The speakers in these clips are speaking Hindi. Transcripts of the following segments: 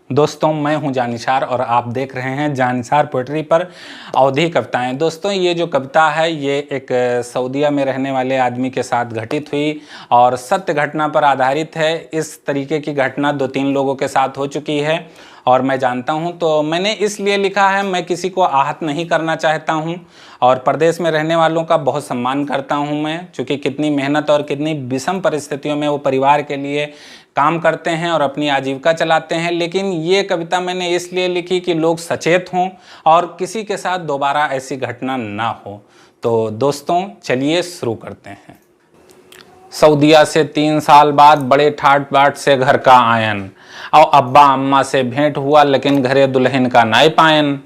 दोस्तों मैं हूं जानिसार और आप देख रहे हैं जानिसार पोएट्री पर अवधी कविताएं। दोस्तों ये जो कविता है ये एक सऊदीया में रहने वाले आदमी के साथ घटित हुई और सत्य घटना पर आधारित है। इस तरीके की घटना 2-3 लोगों के साथ हो चुकी है और मैं जानता हूं, तो मैंने इसलिए लिखा है, मैं किसी को आहत नहीं करना चाहता हूं और प्रदेश में रहने वालों का बहुत सम्मान करता हूं मैं, क्योंकि कितनी मेहनत और कितनी विषम परिस्थितियों में वो परिवार के लिए काम करते हैं और अपनी आजीविका चलाते हैं। लेकिन ये कविता मैंने इसलिए लिखी कि लोग सचेत हों और किसी के साथ दोबारा ऐसी घटना ना हो। तो दोस्तों चलिए शुरू करते हैं। सऊदीया से 3 साल बाद बड़े ठाट बाट से घर का आयन, और अब्बा अम्मा से भेंट हुआ लेकिन घरे दुल्हन का नाय पायन।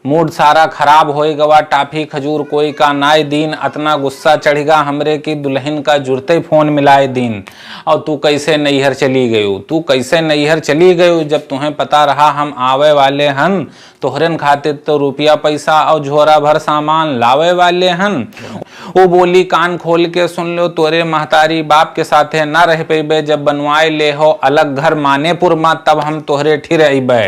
मूड सारा खराब होई गवा, टाफी खजूर कोई का नाय दीन। अतना गुस्सा चढ़ेगा हमरे की दुल्हन का जुड़ते फोन मिलाए दीन। और तू कैसे नैहर चली गयू, तू कैसे नैहर चली गयू, जब तुम्हें पता रहा हम आवे वाले हन। तोहरन खातिर तो रुपया पैसा और झोरा भर सामान लावे वाले हन। वो बोली कान खोल के सुन लो, तोरे महतारी बाप के साथे ना रह पेबे। जब बनवाए ले हो अलग घर मानेपुर मा, तब हम तोहरे ठिर अइबे।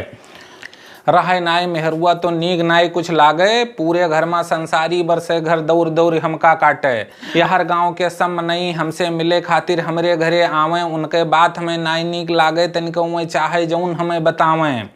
रहे नाय मेहरुआ तो नीक नाय कुछ लागे, पूरे घर में संसारी बरसे घर दौड़ दौड़ हमका काटे। यार गांव के सम नहीं हमसे मिले खातिर हमरे घरे आवे, उनके बात हमें नाय नीक लागे, तनिको मैं चाहे जौन हमें बतावें।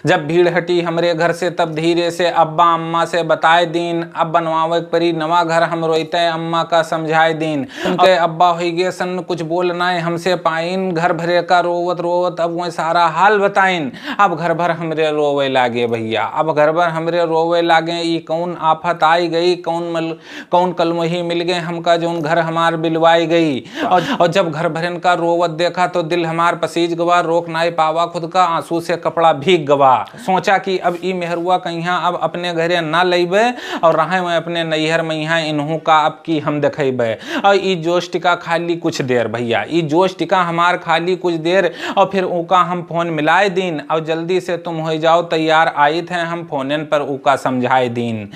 जब भीड़ हटी हमरे घर से तब धीरे से अब्बा अम्मा से बताए दीन। अब बनवावे परी नवा घर हम रोते अम्मा का समझाए दीन। उनके अब्बा हो गए सन कुछ बोलना हमसे पाइन, घर भरे का रोवत रोवत अब वह सारा हाल बताइन। अब घर भर हमरे रोवे लागे भैया, अब घर भर हमरे रोवे लागे। ई कौन आफत आई गई, कौन कलमही मिल गए हमका जौन घर हमार बिलवाई गई। और जब घर भरन का रोवत देखा तो दिल हमार पसीज गवा, रोक नाई पावा खुद का आंसू से कपड़ा भीग गवा। सोचा कि अब ई मेहरुआ कहिया अब अपने घरे ना लइबे और रहे मैं अपने नैहर मैया इन्हू का अब की हम देखेबे। और ई जोश टिका खाली कुछ देर भैया, ई जोश टिका हमार खाली कुछ देर, और फिर ऊका हम फोन मिलाए दीन। और जल्दी से तुम हो जाओ तैयार, आई थे हम फोनन पर ऊका समझाए दीन।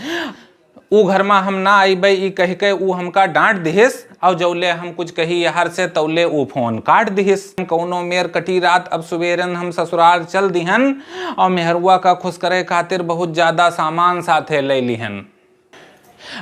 ऊ घर में हम ना आइबे ई कह के ऊ हमका डांट दिहिस, और जौले हम कुछ कही यार से तौले ऊ फोन काट दिहिस। कौनो मेर कटी रात अब सुबेरन हम ससुराल चल दिहन, और मेहरुआ का खुश करे खातिर बहुत ज्यादा सामान साथे ले लिहन।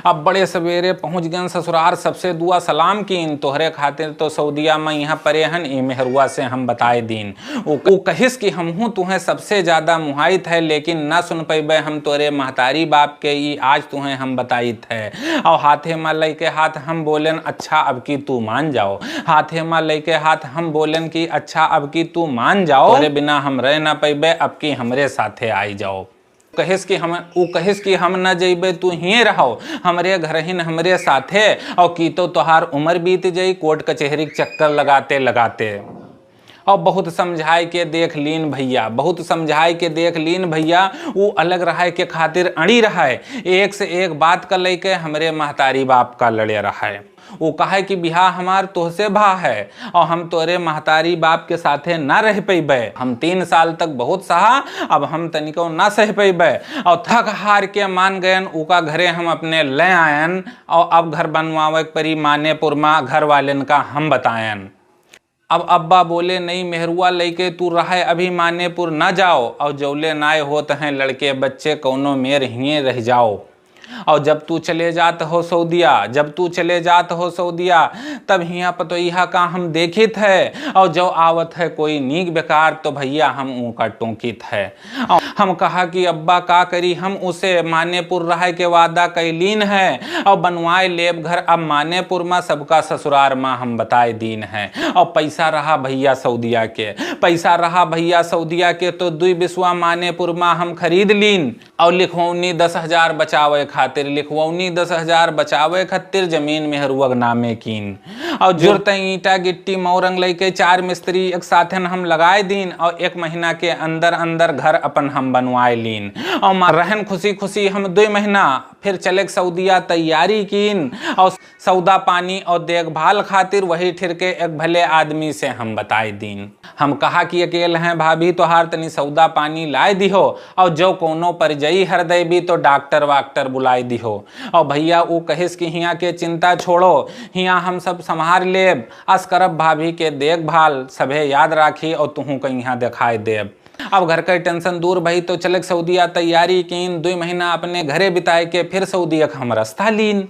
अब बड़े सवेरे पहुंच गए ससुराल, सबसे दुआ सलाम कीन। तोहरे खातिर तो सऊदीया में यहाँ परे हन, ई मेहरुआ से हम बताए दीन। वो कहिस कि हमहू तुम्हें सबसे ज्यादा मुहाइत है, लेकिन ना सुन पैबे हम तोरे महतारी बाप के, ई आज तुम्हें हम बताइत है। और हाथे में लैके हाथ हम बोलन अच्छा अब की तू मान जाओ। हाथे में लैके हाथ हम बोलन की अच्छा अब की तू मान जाओ। तोरे बिना हम रह ना पैबे, अब की हमरे साथे आई जाओ। कहिस कि हम न जइबे तू ही रहो हमरे घर हिन हमरे साथे। और की तो तोहार उम्र बीत जाई कोर्ट कचहरी चक्कर लगाते लगाते। और बहुत समझाए के देख लीन भैया, बहुत समझाए के देख लीन भैया। वो अलग रहा के खातिर अड़ी रहा है, एक से एक बात का लेके हमरे महतारी बाप का लड़े रहा है। वो कहे कि बिहा हमार तोहसे भा है और हम तोरे महतारी बाप के साथे ना रह पैबे। हम 3 साल तक बहुत सहा, अब हम तनिको ना सह पैबे। और थक हार के मान गयन, उका घरे हम अपने ले आयन। और अब घर बनवावे परी मानेपुर माँ, घर वालन का हम बतायन। अब अब्बा बोले नहीं मेहरुआ लेके तू रहे अभी मानेपुर ना जाओ, और जौले नाय होत हैं लड़के बच्चे कौनो मेर हिए रह जाओ। और जब तू चले जात हो सऊदीया, तब हिया पतोइहा का हम देखित है। और जो आवत है कोई नीक बेकार, तो भैया हम ऊका टोंकित है। हम कहा कि अब्बा का करी, हम उसे मानेपुर रहे के वादा कैलीन है। और बनवाए लेब घर अब मानेपुर में, सबका ससुरार में हम बताए दीन है। और पैसा रहा भैया सऊदीया के, तो 2 बिस्वा मानेपुर में हम खरीद लीन। और लिखवनी 10,000 बचावे खातिर जमीन मेहरुआ नामे कीन। और जुरत ईटा गिट्टी मौरंग लेके 4 मिस्त्री एक साथन हम लगाए दीन। और 1 महीना के अंदर अंदर घर अपन हम हम बनवाए लीन। और रहन खुशी खुशी हम 2 महीना फिर चले सऊदिया तैयारी कीन। और सौदा पानी और देखभाल खातिर वही ठिर के एक भले आदमी से हम बताए दीन। हम कहा कि अकेले हैं भाभी तोहार तनी सौदा पानी लाए दिहो, और जो कोनो परिजई हृदय भी तो डॉक्टर वाक्टर बुलाई दिहो। और भैया वो कहिस कि हिया के चिंता छोड़ो, हिया हम सब संभार लेब, अस करब भाभी के देखभाल, सभे याद राखी और तुहू कहीं यहाँ दिखाई देब। अब घर का टेंशन दूर भई तो चले सऊदिया तैयारी कीन। 2 महीना अपने घरे बिताए के फिर सऊदिया हम रास्ता लीन।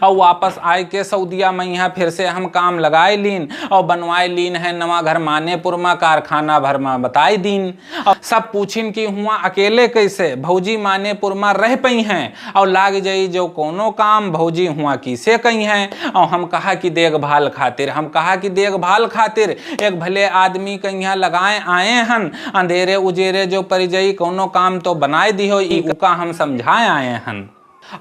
और वापस आए के सऊदिया में यहाँ फिर से हम काम लगाए लीन और बनवाए लीन है नवा घर मानेपुर में, कारखाना भर में बताई दीन। और सब पूछिन कि हुआ अकेले कैसे भौजी मानेपुर में रह पई हैं, और लाग जाई जो कोनो काम भौजी हुआ किसे कही हैं। और हम कहा कि देखभाल खातिर, हम कहा कि देखभाल खातिर एक भले आदमी के यहाँ लगाए आए हन, अंधेरे उजेरे जो परिजई कोनो काम तो बनाए दिहो, का हम समझाए आए हन।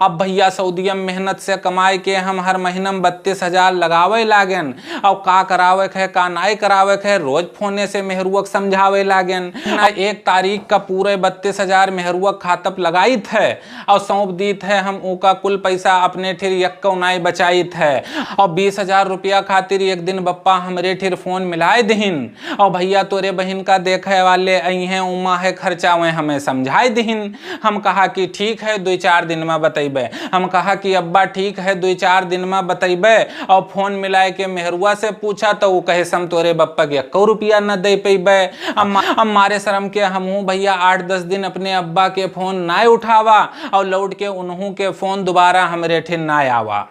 अब भैया सऊदिया में मेहनत से कमाए के हम हर महीना में 32,000 लगावे लागेन। और का करावे है का नाई करावे है रोज फोने से मेहरुआ समझावे लागेन। 1 तारीख का पूरे 32,000 मेहरुआ खातप लगाई थे और सौंप दी थे। हम उनका कुल पैसा अपने ठिर यक्को नाई बचाई थे। और 20,000 रुपया खातिर एक दिन बप्पा हमरे ठिर फोन मिलाए दहीन। और भैया तोरे बहन का देखे वाले आई हैं, उमा है खर्चा वे हमें समझाए दहीन। हम कहा कि ठीक है 2-4 दिन में बतैबे। हम कहा कि अब्बा ठीक है 2-4 दिन में बतैबे। और फोन मिलाए के मेहरुआ से पूछा तो वो कहे सम तोरे बप्पा के 1 रुपया न दे पैबे। अब मारे शर्म के हमहू भैया 8-10 दिन अपने अब्बा के फोन ना उठावा और लौट के उन्हों के फोन दोबारा हमरे ठिन ना आवा।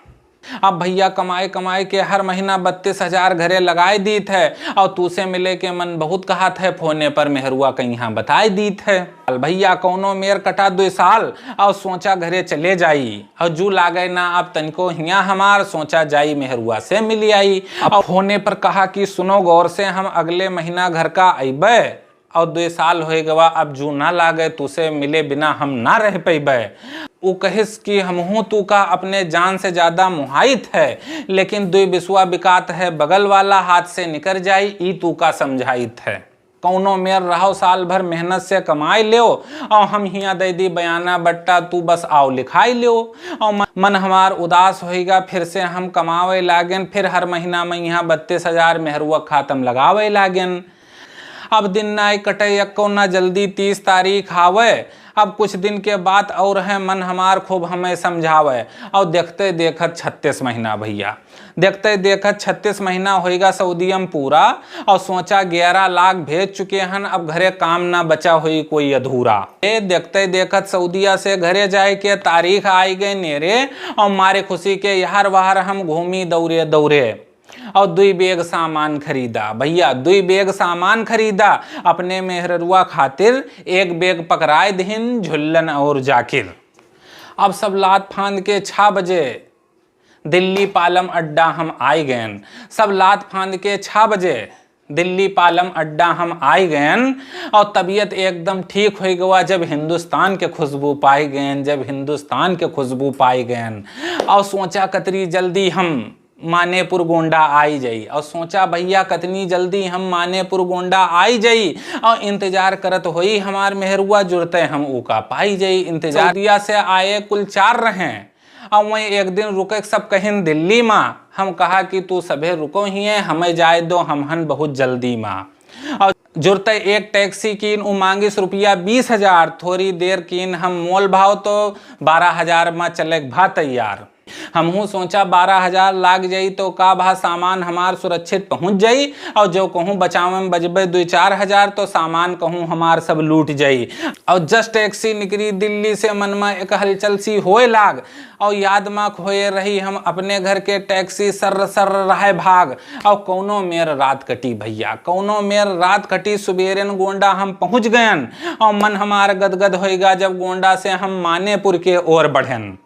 अब भैया कमाए कमाए के हर महीना 32,000 घरे लगाए दी थे। और तू से मिले के मन बहुत कहा थे, फोने पर मेहरुआ कहीं यहाँ बताए दी थे। भैया कौनो मेर कटा 2 साल और सोचा घरे चले जाई। और जू लागे ना अब तनिको हिया हमार, सोचा जाई मेहरुआ से मिली आई। अब फोने पर कहा कि सुनो गौर से, हम अगले महीना घर का अबे और 2 साल हो गवा, अब जू ना लागे तुसे मिले बिना हम ना रह पैबे। वो कहिस कि हमहू तू का अपने जान से ज्यादा मुहाइत है, लेकिन 2 बिसुआ बिकात है बगल वाला, हाथ से निकर जाई ई तू का समझाइत है। कौनो मेर रहो साल भर मेहनत से कमाई लियो और हम हिया दे दी बयाना बट्टा, तू बस आओ लिखाई लियो। और मन हमार उदास होएगा, फिर से हम कमावे लागेन। फिर हर महीना में यहाँ 32,000 मेहरुआ खातम लगावे लागेन। अब दिन ना कटे यक्को ना जल्दी 30 तारीख आवे। अब कुछ दिन के बाद और है मन हमार खूब हमें समझावे। और देखते देखत 36 महीना भैया, देखते देखत 36 महीना होएगा सऊदिया में पूरा। और सोचा 11 लाख भेज चुके हन, अब घरे काम ना बचा हुई कोई अधूरा। देखते देखत सऊदिया से घरे जाए के तारीख आई गए नेरे। और मारे खुशी के यार वाहर हम घूमी दौरे दौरे। और 2 बैग सामान खरीदा भैया, 2 बैग सामान खरीदा अपने मेहरुआ खातिर। 1 बैग पकड़ाए दहिन झुल्लन और जाकिर। अब सब लात फांद के 6 बजे दिल्ली पालम अड्डा हम आए गए। सब लात फांद के 6 बजे दिल्ली पालम अड्डा हम आए गए। और तबीयत एकदम ठीक हो गया जब हिंदुस्तान के खुशबू पाए गए, जब हिंदुस्तान के खुशबू पाए गए। और सोचा कतरी जल्दी हम मानेपुर गोंडा आई जाई। और सोचा भैया कतनी जल्दी हम मानेपुर गोंडा आई जाई। और इंतजार करत होई हमार मेहरुआ जुड़ते हम उका पाई जाई। इंतजार दिया से आए कुल 4 रहे। और वहीं एक दिन रुके सब कहिन दिल्ली माँ। हम कहा कि तू सभे रुको ही है, हमें जाए दो हमहन बहुत जल्दी माँ। और जुड़ते एक टैक्सी कीन, उ मांगिस रुपया 20,000। थोड़ी देर कीन हम मोल भाव तो 12,000 में चले भा तैयार। हमहू सोचा 12,000 लाग जाई तो का भा सामान हमार सुरक्षित पहुंच जाई। और जो कहूँ बचावे में बजबे 2-4 हजार तो सामान कहूँ हमार सब लूट जाई। और जस्ट टैक्सी निकली दिल्ली से, मन में एक हलचल सी होए लाग। और याद में खोए रही हम अपने घर के टैक्सी, सर सर रहे भाग। और कौनो मेर रात कटी भैया, कौनो मेर रात कटी। सुबेरन गोंडा हम पहुंच गयन। और मन हमार गदगद होएगा जब गोंडा से हम मानेपुर के ओर बढ़न।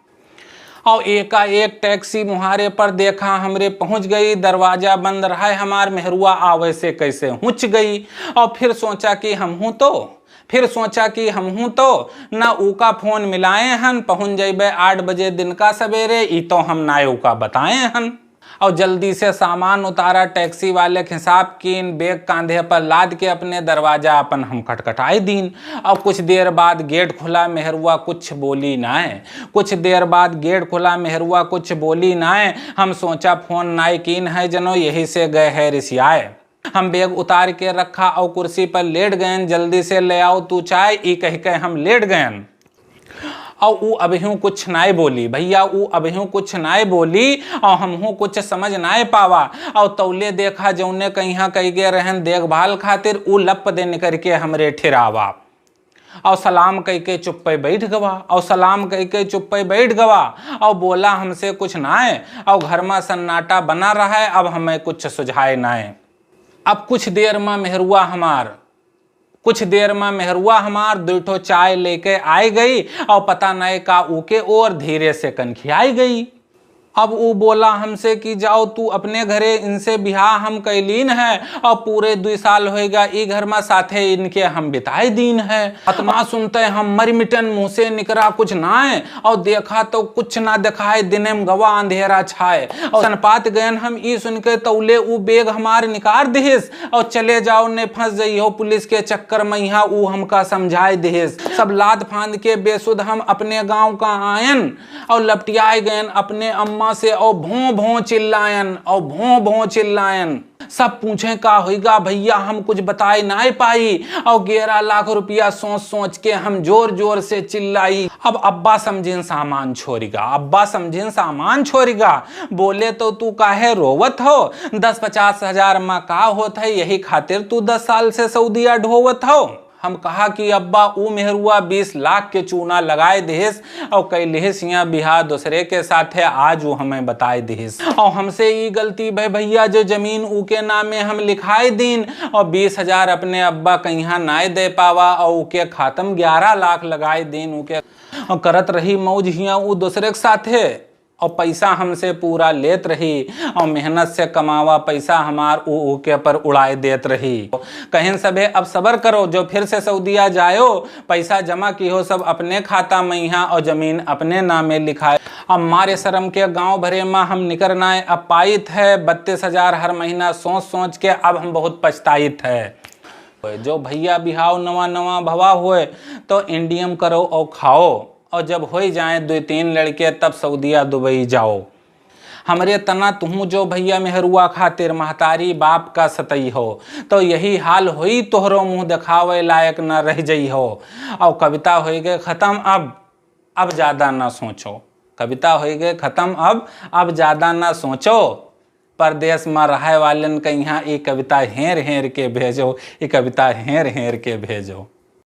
और एकाएक टैक्सी मुहारे पर देखा हमरे पहुंच गई। दरवाजा बंद रहा, हमार मेहरुआ आवे से कैसे हुच गई। और फिर सोचा कि हम हूँ तो ना ऊका फोन मिलाए हन, पहुंच जाइबे 8 बजे दिन का सवेरे, ई तो हम ना ऊका बताए हन। और जल्दी से सामान उतारा। टैक्सी वाले के हिसाब कीन, बैग कांधे पर लाद के अपने दरवाजा अपन हम खटखटाई दीन। और कुछ देर बाद गेट खुला, मेहरुआ कुछ बोली नाय। कुछ देर बाद गेट खुला, मेहरुआ कुछ बोली नाय। हम सोचा फोन नाय कीन है जनो, यही से गए है रिसियाए। हम बैग उतार के रखा और कुर्सी पर लेट गए। जल्दी से ले आओ तू चाय, ई कह के हम लेट गए। और ऊ अभिहू कुछ नाय बोली भैया, ऊ अभिहू कुछ नाय बोली और हमहू कुछ समझ नाय पावा। और तौले देखा जौने कहीं कही गे रहन देखभाल खातिर, ऊ लप दे निकर के हमरे ठिरावा। और सलाम कह के चुप पे बैठ गवा, और सलाम कह के चुप पे बैठ गवा। और बोला हमसे कुछ नाय, और घर में सन्नाटा बना रहा है, अब हमें कुछ सुझाए नाय। अब कुछ देर में मेहरुआ हमार दूठो चाय लेके आई गई। और पता नहीं का ऊके और धीरे से कनखियाई गई। अब वो बोला हमसे कि जाओ तू अपने घरे, इनसे बिहार हम कैलीन है और पूरे 2 साल होएगा ई घर में साथे इनके हम बिताए दीन है। अतना सुनते हम मर मिटन, मुँह से निकरा कुछ नाए। और देखा तो कुछ ना दिखाए, दिने में गवा अंधेरा छाए। और सनपात गयन हम ई सुन के तौले ऊ बेग हमार निकार दिहिस। और चले जाओ ने फंस जइहो पुलिस के चक्कर में, यहाँ ऊ हमका समझाए दिहिस। सब लाद फांद के बेसुध हम अपने गाँव का आयन और लपटियाए गयन अपने अम्मा से। और भों भों चिल्लायन। सब पूछे का होइगा भैया, हम कुछ बताए ना पाई। और 11 लाख रुपया सोच सोच के हम जोर जोर से चिल्लाई। अब अब्बा समझिन सामान छोड़ेगा। बोले तो तू काहे रोवत हो, 10-50 हजार में का होत है, यही खातिर तू 10 साल से सऊदीया ढोवत हो। हम कहा कि अब्बा ऊ मेहरुआ 20 लाख के चूना लगाए दिहिस और कैलिहिस यहाँ बिहार दूसरे के साथ है, आज वो हमें बताए दिहिस। और हमसे ये गलती भाई भैया, जो जमीन ऊ के नामे हम लिखाए दीन और 20 हजार अपने अब्बा कहीं नाय दे पावा। और ऊके खातम 11 लाख लगाए दीन ऊके, और करत रही मौज हियाँ ऊ दूसरे के साथ है। और पैसा हमसे पूरा लेत रही और मेहनत से कमावा पैसा हमार ऊ के पर उड़ाए देत रही। कहें सबे अब सबर करो, जो फिर से सऊदीया जायो, पैसा जमा की हो सब अपने खाता में यहाँ और जमीन अपने नामे लिखाए। अब मारे शर्म के गांव भरे में हम निकलना है। अब पाइत है 32 हजार हर महीना, सोच सोच के अब हम बहुत पछताइत है। जो भैया बिहाव नवा भवा हुए तो इंडियम करो और खाओ, और जब हो जाए 2-3 लड़के तब सऊदीया दुबई जाओ। हमरे तना तुहू जो भैया मेहरुआ खातिर महतारी बाप का सतई हो, तो यही हाल होई तोहरो मुँह दिखावे लायक न रह जई हो। और कविता हो गए ख़त्म, अब ज़्यादा ना सोचो। कविता हो गए ख़त्म, अब ज़्यादा ना सोचो। परदेश में रहे वालन के यहाँ ये कविता हेर हेर के भेजो, ये कविता हेर हेर के भेजो।